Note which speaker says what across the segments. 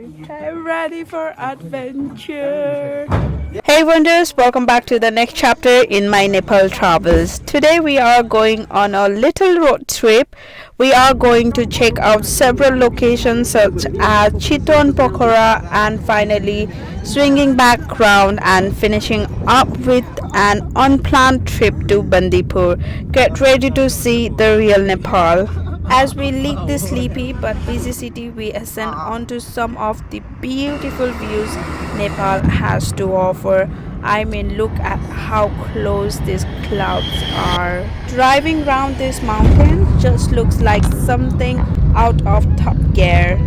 Speaker 1: Hey, ready for adventure. Hey wonders, welcome back to the next chapter in my Nepal travels. Today we are going on a little road trip. We are going to check out several locations such as Chitwan, Pokhara, and finally swinging back round and finishing up with an unplanned trip to Bandipur. Get ready to see the real Nepal. As we leave this sleepy but busy city, we ascend onto some of the beautiful views Nepal has to offer. I mean, look at how close these clouds are. Driving round this mountain just looks like something out of Top Gear.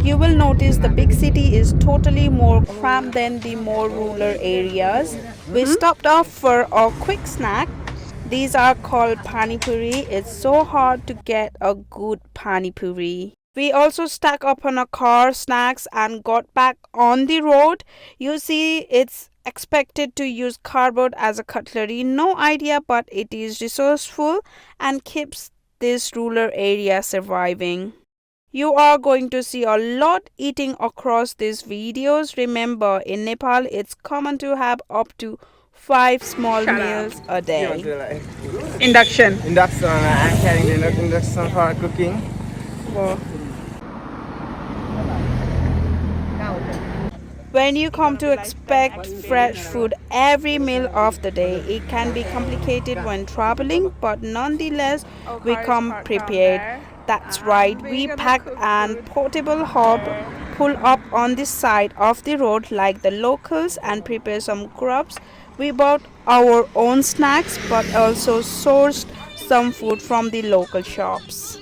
Speaker 1: You will notice the big city is totally more cramped than the more rural areas. We stopped off for a quick snack. These are called pani puri. It's so hard to get a good pani puri. We also stacked up on our car snacks and got back on the road. You see, it's expected to use cardboard as a cutlery. No idea, but it is resourceful and keeps this rural area surviving. You are going to see a lot eating across these videos. Remember, in Nepal, it's common to have up to 5 small meals a day. Induction.
Speaker 2: Induction. I'm carrying the induction for cooking.
Speaker 1: Wow. When you come to expect fresh food every meal of the day, it can be complicated when traveling, but nonetheless, we come prepared. That's right, we packed an portable hob, pull up on the side of the road like the locals, and prepare some grubs. We bought our own snacks but also sourced some food from the local shops.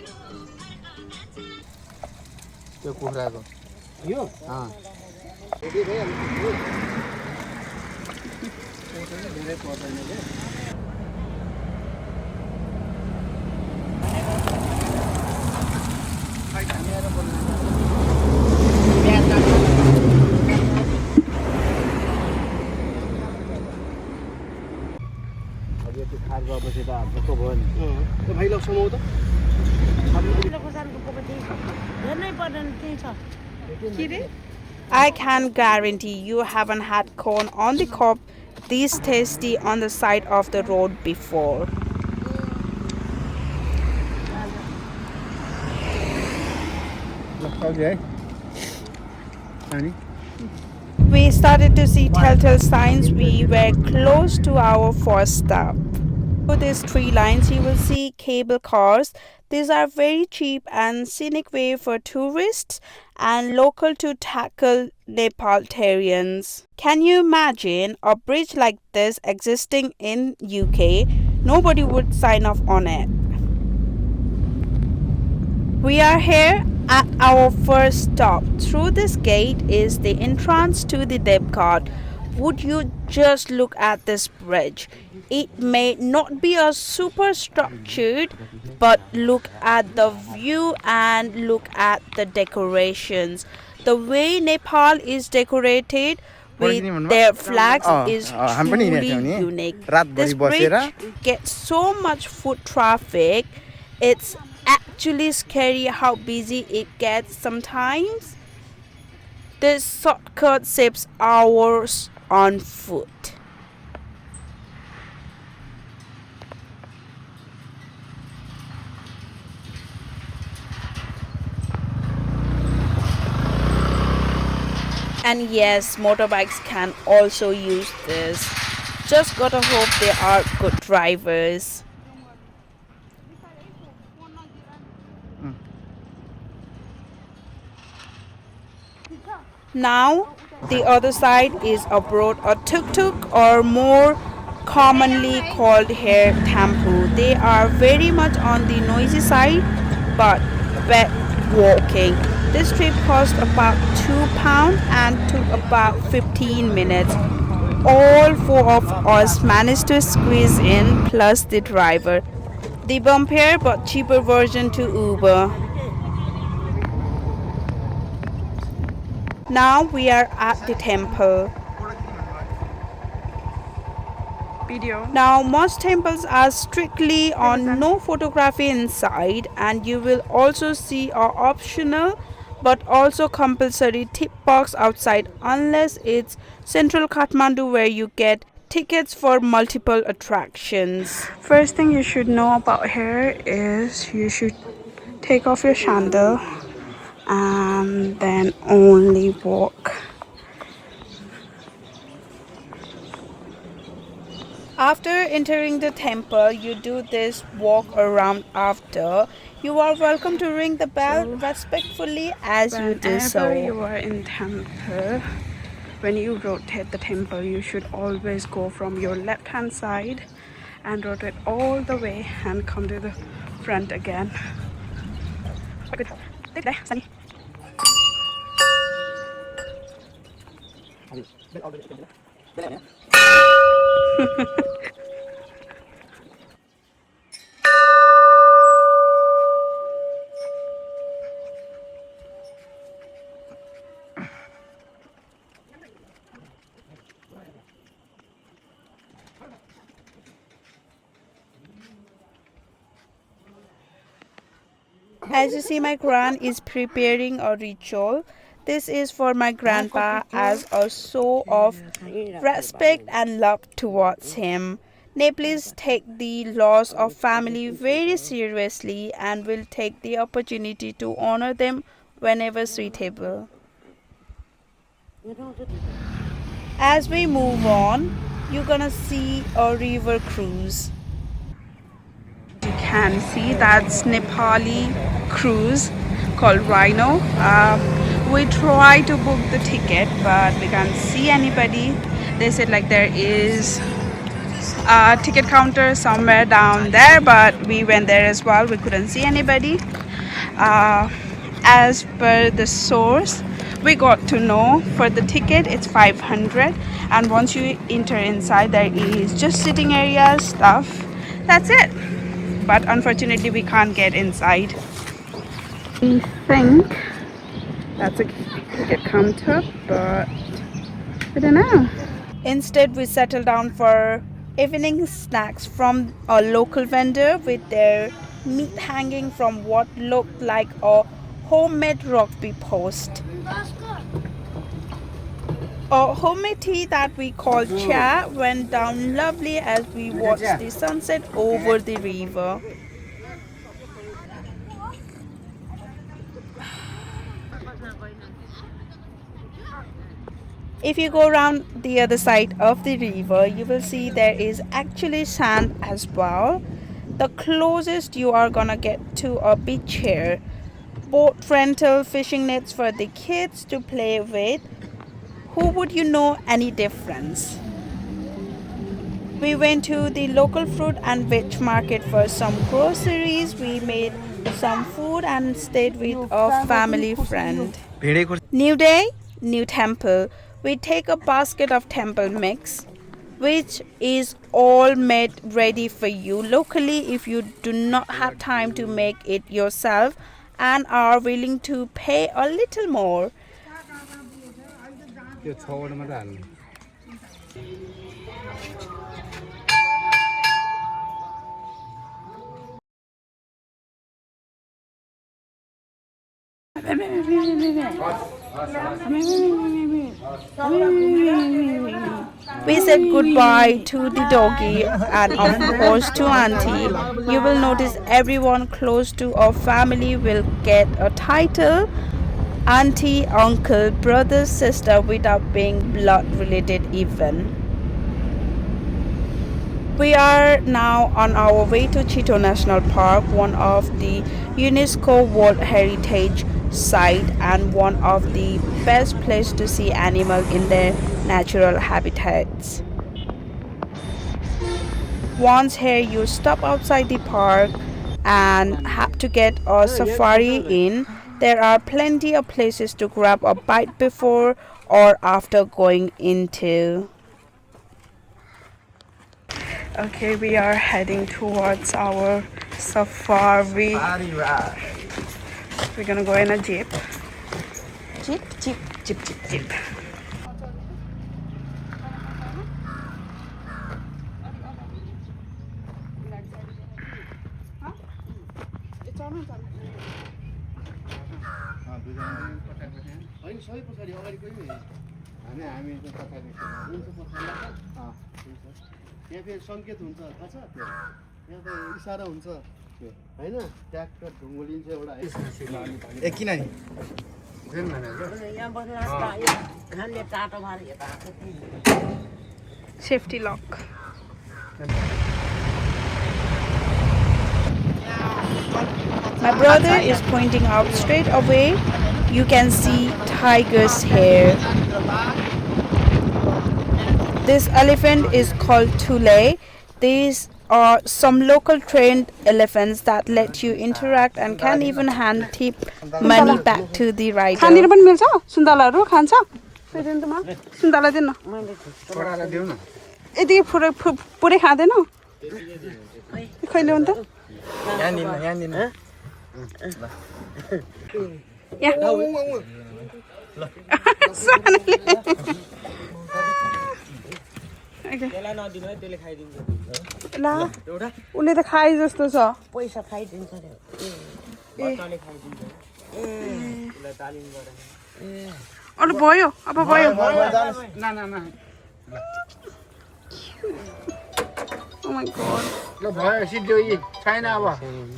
Speaker 1: I can guarantee you haven't had corn on the cob this tasty on the side of the road before. We started to see telltale signs we were close to our first stop. For these 3 lines you will see cable cars. These are very cheap and scenic way for tourists and local to tackle Nepaltarians. Can you imagine a bridge like this existing in UK? Nobody would sign off on it. We are here at our first stop. Through this gate is the entrance to the Devghat. Would you just look at this bridge? It may not be a super structured, but look at the view and look at the decorations. The way Nepal is decorated with their flags is truly unique. This bridge gets so much foot traffic, it's actually scary how busy it gets sometimes. This shortcut saves hours on foot. And yes, motorbikes can also use this. Just gotta hope they are good drivers. Now, the other side is abroad a tuk-tuk, or more commonly called here tampu. They are very much on the noisy side, but bad walking. This trip cost about £2 and took about 15 minutes. All 4 of us managed to squeeze in, plus the driver. The bumper but cheaper version to Uber. Now we are at the temple. Now most temples are strictly on no photography inside, and you will also see our optional but also compulsory tip box outside unless it's central Kathmandu where you get tickets for multiple attractions. First thing you should know about here is you should take off your sandal and then only walk. After entering the temple, you do this walk around after. You are welcome to ring the bell respectfully as you do so. Whenever you are in temple, when you rotate the temple, you should always go from your left hand side and rotate all the way and come to the front again. Good. Take that, Sunny. As you see, my gran is preparing a ritual. This is for my grandpa as a show of respect and love towards him. Nepalese take the loss of family very seriously and will take the opportunity to honor them whenever suitable. As we move on, you're gonna see a river cruise. You can see that's Nepali cruise called Rhino. We try to book the ticket but we can't see anybody. They said like there is a ticket counter somewhere down there, but we went there as well. We couldn't see anybody. As per the source, we got to know for the ticket it's 500, and once you enter inside there is just sitting area stuff. That's it. But unfortunately we can't get inside. We think that's a ticket counter, but I don't know. Instead we settle down for evening snacks from a local vendor with their meat hanging from what looked like a homemade rugby post. A homemade tea that we call cha went down lovely as we watched the sunset over the river. If you go around the other side of the river, you will see there is actually sand as well. The closest you are gonna get to a beach here. Boat rental, fishing nets for the kids to play with. Who would you know any difference? We went to the local fruit and veg market for some groceries. We made some food and stayed with a family friend. New day, new temple. We take a basket of temple mix, which is all made ready for you locally if you do not have time to make it yourself and are willing to pay a little more. We said goodbye to the doggy and of course to auntie. You will notice everyone close to our family will get a title auntie, uncle, brother, sister without being blood related even. We are now on our way to Chitwan National Park, one of the UNESCO World Heritage Site and one of the best places to see animals in their natural habitats. Once here you stop outside the park and have to get a safari in. There are plenty of places to grab a bite before or after going into. Okay, we are heading towards our safari. We're gonna go in a jeep. Jeep.
Speaker 3: यहाँ फेरि सङ्केत हुन्छ थाहा छ त्यो यहाँ त इसारा हुन्छ हैन ट्र्याक्टर ढुङ्गोलिन्छ एउटा
Speaker 2: ए किन नि
Speaker 1: Safety lock. My brother is pointing out straight away. You can see tigers here. This elephant is called Toolay. These are some local trained elephants that let you interact and can even hand tip money back to the rider.
Speaker 4: खानेर पनि मिल्छ सुन्तलाहरु खान्छ पेरेन्टमा सुन्तला दिनु
Speaker 2: छोरालाई देऊ न
Speaker 4: यति पुरै खादैन खैले हुन्छ
Speaker 2: यहाँ दिन त्यसलाई नदिनु है त्यसले खाइदिन्छ
Speaker 4: ला उले त खाइ जस्तो छ
Speaker 5: पैसा खाइदिन्छ रे
Speaker 2: बच्चाले खाइदिन्छ त्यसलाई तालिम गरे
Speaker 4: अरु भयो अब भयो
Speaker 2: न
Speaker 4: Oh my god.
Speaker 2: ल भयो सिद्धो यी छैन अब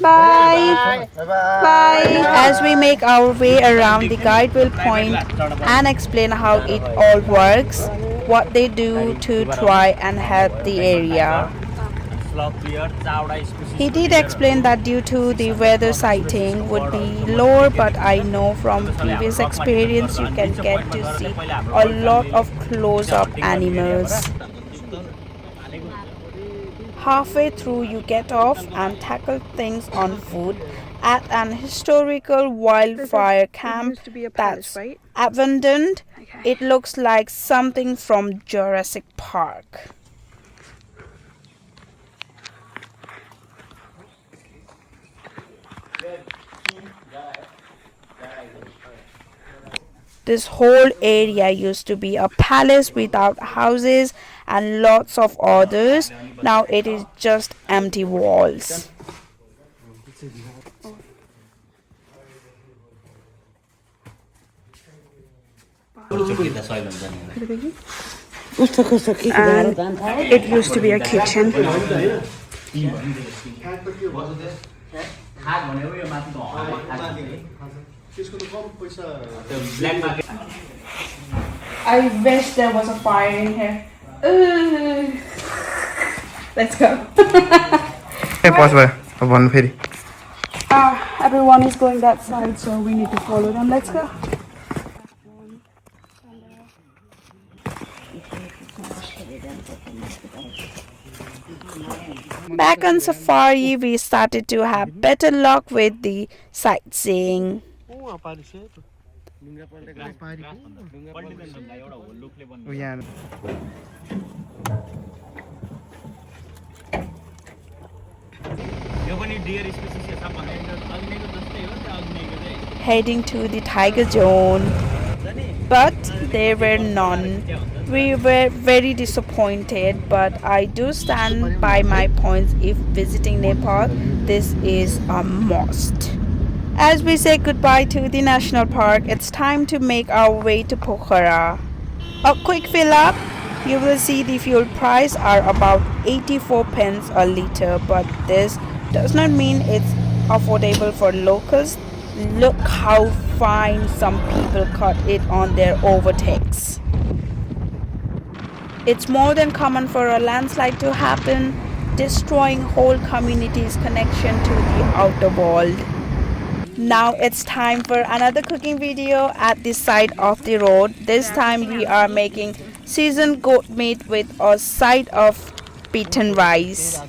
Speaker 4: Bye. Bye.
Speaker 1: As we make our way around, the guide will point and explain how it all works, what they do to try and help the area. He did explain that due to the weather sighting would be lower, but I know from previous experience you can get to see a lot of close-up animals. Halfway through you get off and tackle things on foot at an historical wildfire camp that's abandoned. It looks like something from Jurassic Park. This whole area used to be a palace without houses and lots of others. Now it is just empty walls. And it used to be a kitchen. I wish there was a fire in here. Let's go.
Speaker 2: पस भयो अब भन्नु फेरि
Speaker 4: Everyone is going that side, so we need to follow them. Let's go.
Speaker 1: Back on safari, we started to have better luck with the sightseeing. Heading to the tiger zone, but there were none. We were very disappointed, but I do stand by my points. If visiting Nepal, this is a must. As we say goodbye to the national park, it's time to make our way to Pokhara. A quick fill up. You will see the fuel price are about 84 pence a litre, but this does not mean it's affordable for locals. Look how fine some people cut it on their overtakes. It's more than common for a landslide to happen, destroying whole communities' connection to the outer world. Now it's time for another cooking video at the side of the road. This time we are making seasoned goat meat with a side of beaten rice.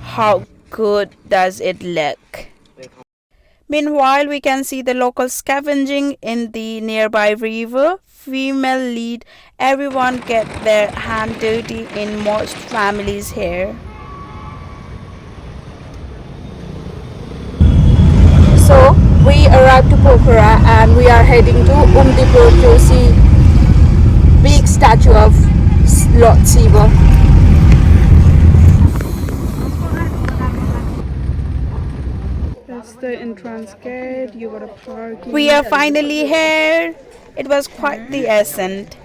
Speaker 1: How good does it look? Meanwhile, we can see the locals scavenging in the nearby river. Female lead everyone get their hand dirty in most families here. So we arrived to Pokhara and we are heading to Bandipur to see big statue of Lord Shiva.
Speaker 4: That's the entrance gate. You got a parking.
Speaker 1: We are finally here. It was quite the ascent.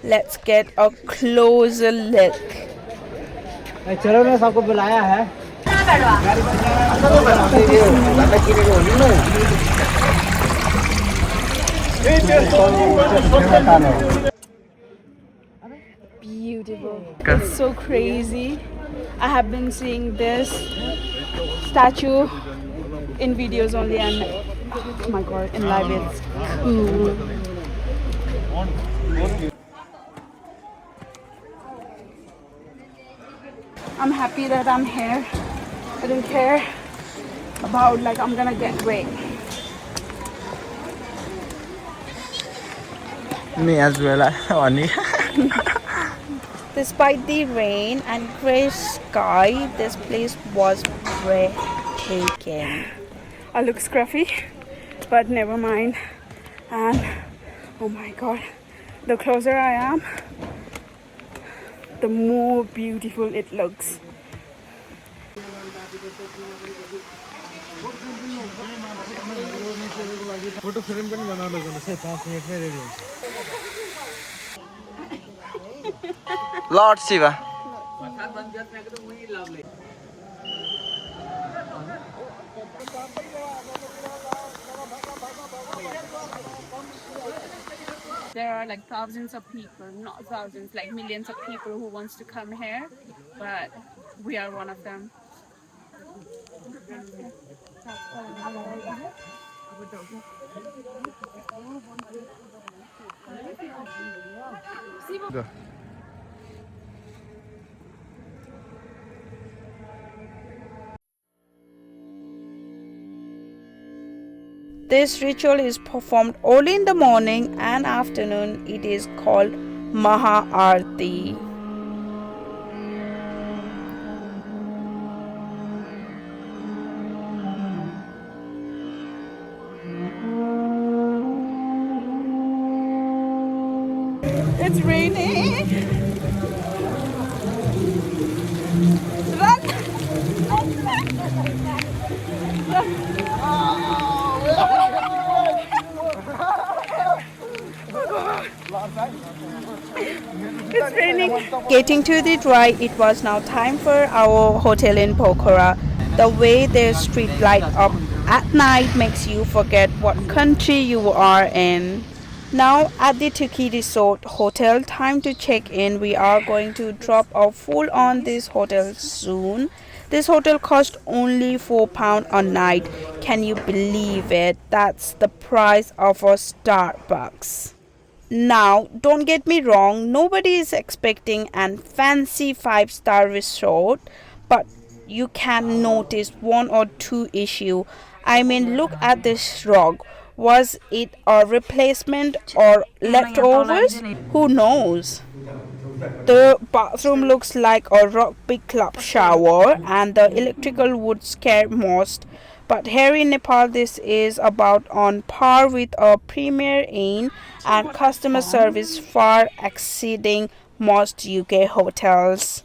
Speaker 1: Let's get a closer look.
Speaker 2: चलो ना सबको बुलाया है
Speaker 4: Beautiful. It's so crazy. I have been seeing this statue in videos only, and oh my god, in live it's cool. I'm happy that I'm here. I don't care about like I'm gonna get wet.
Speaker 2: Me as well, Ani.
Speaker 1: Despite the rain and grey sky, this place was breathtaking.
Speaker 4: I look scruffy, but never mind. And oh my god, the closer I am, the more beautiful it looks.
Speaker 3: Photo frame पनि बनाउन जानुहोस् है 5 मिनेटमै ready हुन्छ
Speaker 2: Lord Shiva.
Speaker 4: There are like thousands of people, not thousands, like millions of people who wants to come here, but we are one of them.
Speaker 1: This ritual is performed only in the morning and afternoon. It is called Maha Aarti.
Speaker 4: It's raining. Run! It's raining.
Speaker 1: Getting to the dry, it was now time for our hotel in Pokhara. The way their street light up at night makes you forget what country you are in. Now at the Tuktuk Resort Hotel, time to check in. We are going to drop our full on this hotel soon. This hotel cost only £4 a night. Can you believe it? That's the price of a Starbucks. Now, don't get me wrong, nobody is expecting an fancy 5-star resort, but you can notice one or two issues. I mean, look at this rug. Was it a replacement or leftovers? Who knows? The bathroom looks like a rugby club shower, and the electrical would scare most. But here in Nepal, this is about on par with a Premier Inn, and customer service far exceeding most UK hotels.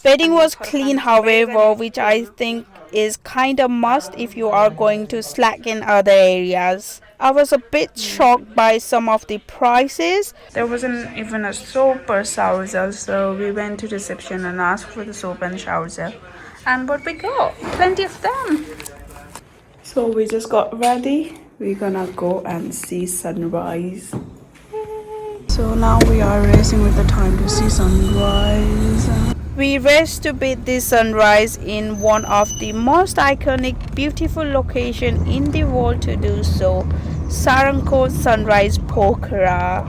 Speaker 1: Bedding was clean, however, which I think is kind of must if you are going to slack in other areas. I was a bit shocked by some of the prices.
Speaker 4: There wasn't even a soap or shower gel, so we went to reception and asked for the soap and shower gel. And what we got? Plenty of them. So we just got ready. We're gonna go and see sunrise. So now we are racing with the time to see sunrise.
Speaker 1: We raced to beat the sunrise in one of the most iconic, beautiful location in the world to do so, Sarangkot Sunrise Pokhara.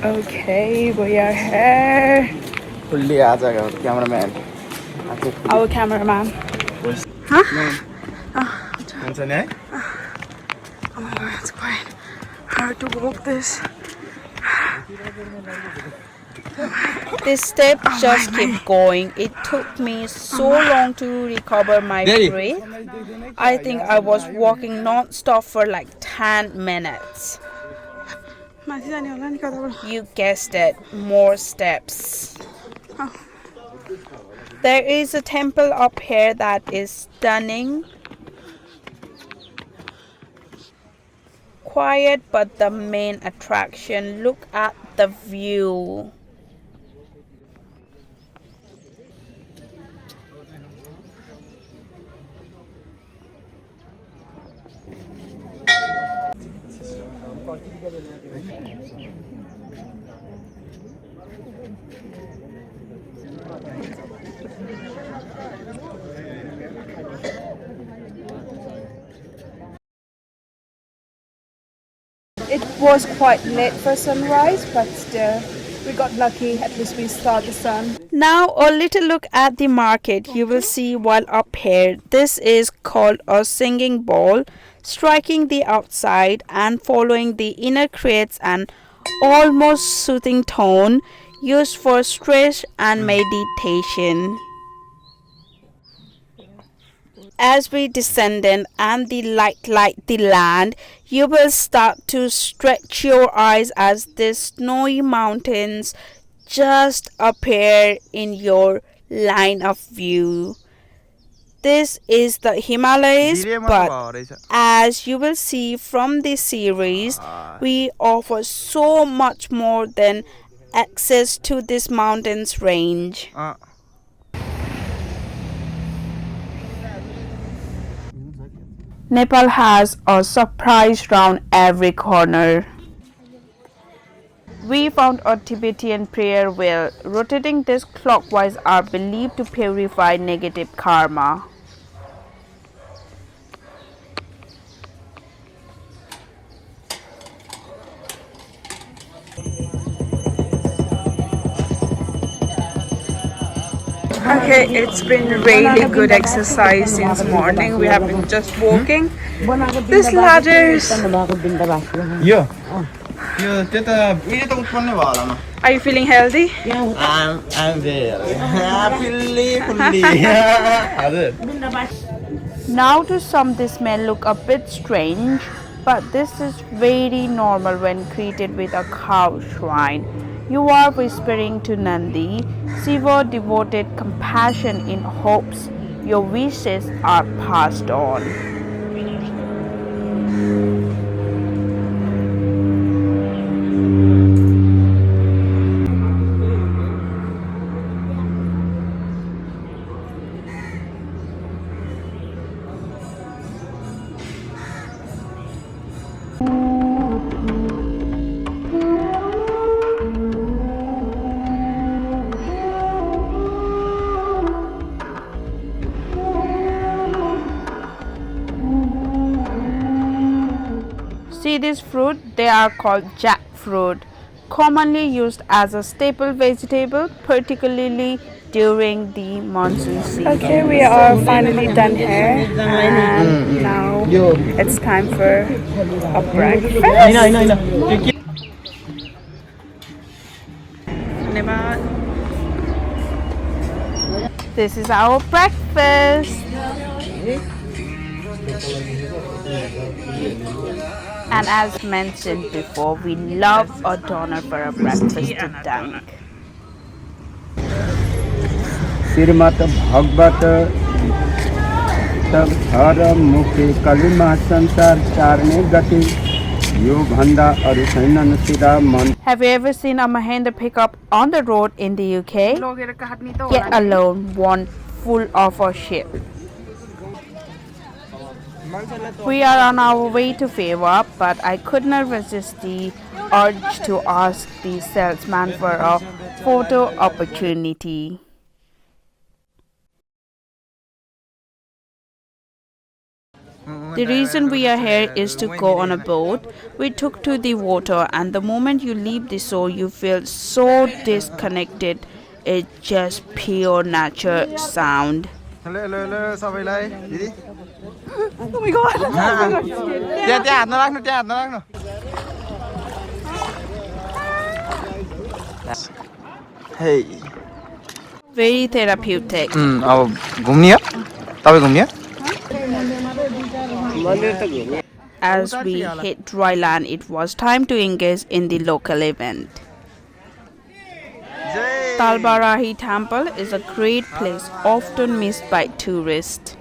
Speaker 4: Okay, we are here.
Speaker 2: Fully आ जाएगा cameraman.
Speaker 4: Our cameraman. Huh?
Speaker 2: हुन्छ नि है
Speaker 4: Oh my god, it's quite hard to walk this.
Speaker 1: This step just kept going. It took me so long to recover my breath. I think I was walking non-stop for like 10 minutes. You guessed it, more steps. There is a temple up here that is stunning. Quiet but the main attraction. Look at the view.
Speaker 4: It was quite late for sunrise, but still, we got lucky. At least we saw the sun.
Speaker 1: Now a little look at the market you will see while up here. This is called a singing bowl. Striking the outside and following the inner creates an almost soothing tone used for stress and meditation. As we descended and the light the land, you will start to stretch your eyes as the snowy mountains just appear in your line of view. This is the Himalayas, but as you will see from this series, we offer so much more than access to this mountains range. Nepal has a surprise round every corner. We found a Tibetan prayer wheel. Rotating this clockwise are believed to purify negative karma.
Speaker 4: Okay, it's been really good exercise since morning. We have been just walking. These ladders.
Speaker 2: यो त्यता फेरि त उत्पन्न भयो होला म
Speaker 4: Are you feeling healthy?
Speaker 2: I'm very fully हजुर
Speaker 1: Now to some this may look a bit strange, but this is very normal when greeted with a cow shrine. You are whispering to Nandi, Shiva devoted compassion in hopes your wishes are passed on. See this fruit? They are called jackfruit, commonly used as a staple vegetable, particularly during the monsoon season.
Speaker 4: Okay, we are finally done here, and now it's time for a breakfast.
Speaker 1: This is our breakfast. And as mentioned before, we love a donor for a breakfast to dunk.
Speaker 5: श्रीमत भगवत तब हर मुखे कलिमा संसार चारने गति यो भन्दा अरु छैनन् सिधा मन.
Speaker 1: Have you ever seen a Mahindra pickup on the road in the UK? Get alone, one full of a ship. We are on our way to Fewa, but I could not resist the urge to ask the salesman for a photo opportunity. The reason we are here is to go on a boat. We took to the water, and the moment you leave the shore, you feel so disconnected. it's just pure nature sound.
Speaker 2: Hello hello hello सबैलाई दिदी oh my God त्यहाँ त्यहाँ हात नराख्नु त्यहाँ हात नराख्नु हे
Speaker 1: Very therapeutic.
Speaker 2: अब घुम्ने हो तपाईँ घुम्ने हो
Speaker 1: As we hit dry land, it was time to engage in the local event. Talbarahi Temple is a great place, often missed by tourists.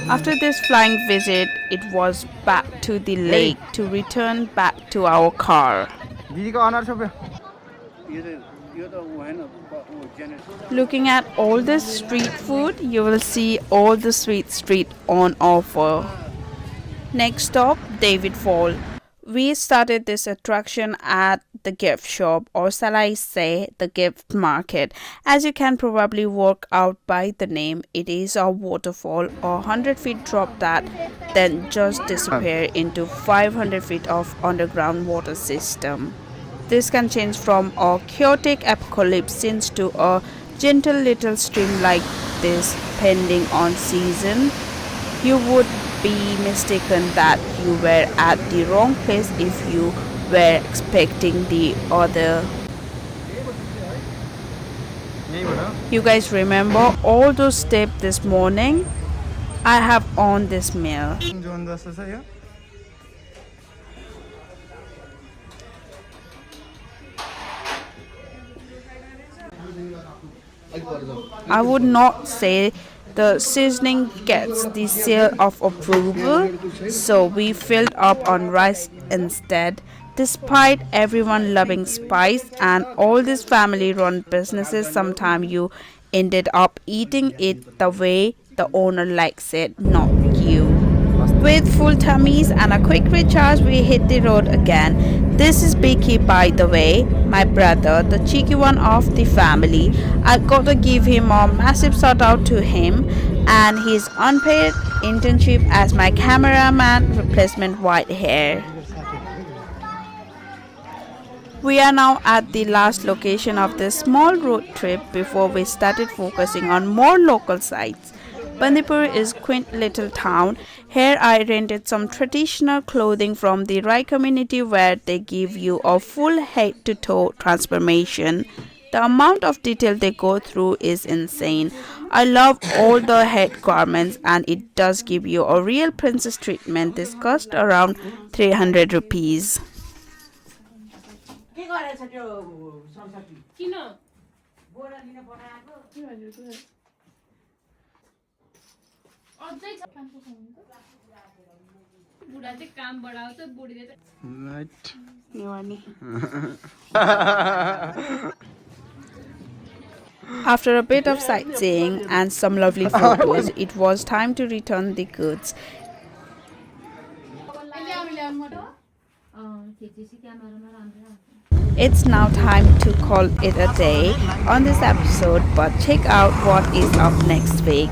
Speaker 1: After this flying visit, it was back to the lake to return back to our car.
Speaker 2: दिदीको अनुहार छोप्यो
Speaker 1: Looking at all this street food, you will see all the sweet street on offer. Next stop, David Fall. We started this attraction at the gift shop, or shall I say the gift market. As you can probably work out by the name, it is a waterfall or 100 feet drop that then just disappear into 500 feet of underground water system. This can change from a chaotic apocalypse scene to a gentle little stream like this depending on season. You would be mistaken that you were at the wrong place if you were expecting the other. You guys remember all those steps this morning? I have on this meal. I would not say the seasoning gets the seal of approval, so we filled up on rice instead. Despite everyone loving spice and all these family-run businesses, sometimes you ended up eating it the way the owner likes it, not you. With full tummies and a quick recharge, we hit the road again. This is Biki, by the way, my brother, the cheeky one of the family. I gotta give him a massive shout out to him and his unpaid internship as my cameraman replacement white hair. We are now at the last location of this small road trip before we started focusing on more local sites. Bandipur is a quaint little town. Here I rented some traditional clothing from the Rai community where they give you a full head to toe transformation. The amount of detail they go through is insane. I love all the head garments and it does give you a real princess treatment. This cost around 300 rupees. After a bit of sightseeing and some lovely photos, it was time to return the goods. It's now time to call it a day on this episode, but check out what is up next week.